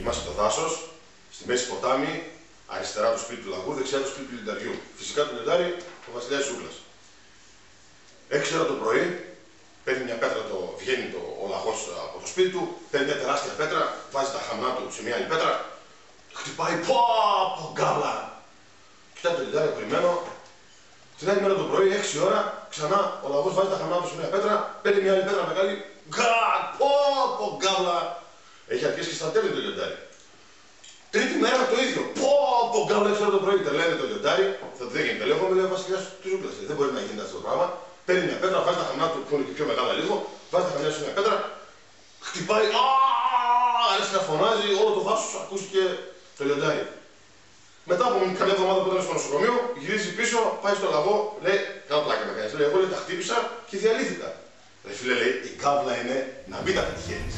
Είμαστε στο δάσος, στη μέση ποτάμι, αριστερά το σπίτι του λαγού, δεξιά το σπίτι του λιονταριού. Φυσικά το λιοντάρι, ο βασιλιάς ζούγκλας. 6 ώρα το πρωί, παίρνει μια πέτρα, βγαίνει ο λαγός από το σπίτι του, παίρνει μια τεράστια πέτρα, βάζει τα χαμνά του σε μια άλλη πέτρα, χτυπάει, πω, γκάβλα. Κοιτάει το λιοντάρι απορριμμένο. Την άλλη μέρα το πρωί, 6 ώρα, ξανά ο λαγός βάζει τα χαμνά του σε μια πέτρα, παίρνει μια άλλη πέτρα μεγάλη, πω, γκάβλα. Έχει αρχίσει και στρατεύει το λιοντάρι. Τρίτη μέρα το ίδιο. Πω, γκάβλα, 6 ώρα το πρωί. Τρελαίνει το λιοντάρι. Δεν γίνεται. Λέω, λέει ο βασιλιάς του ζούγκλας. Δεν μπορεί να γίνει αυτό το πράγμα. Παίρνει μια πέτρα, βάζει τα χαμνά του που είναι και πιο μεγάλα λίγο, βάζει τα χαμνά σε μια πέτρα, χτυπάει. Άρχισε να φωνάζει, όλο το δάσος ακούστηκε το λιοντάρι. Μετά από καμιά εβδομάδα που ήταν στο νοσοκομείο, γυρίζει πίσω, πάει στο λαγό, λέει: κάνω πλάκα με κανείς. Λέει: εγώ τα χτύπησα και διαλύθηκα. Ρε φίλε, λέει: η γκάβλα είναι να μην τα πετυχαίνεις.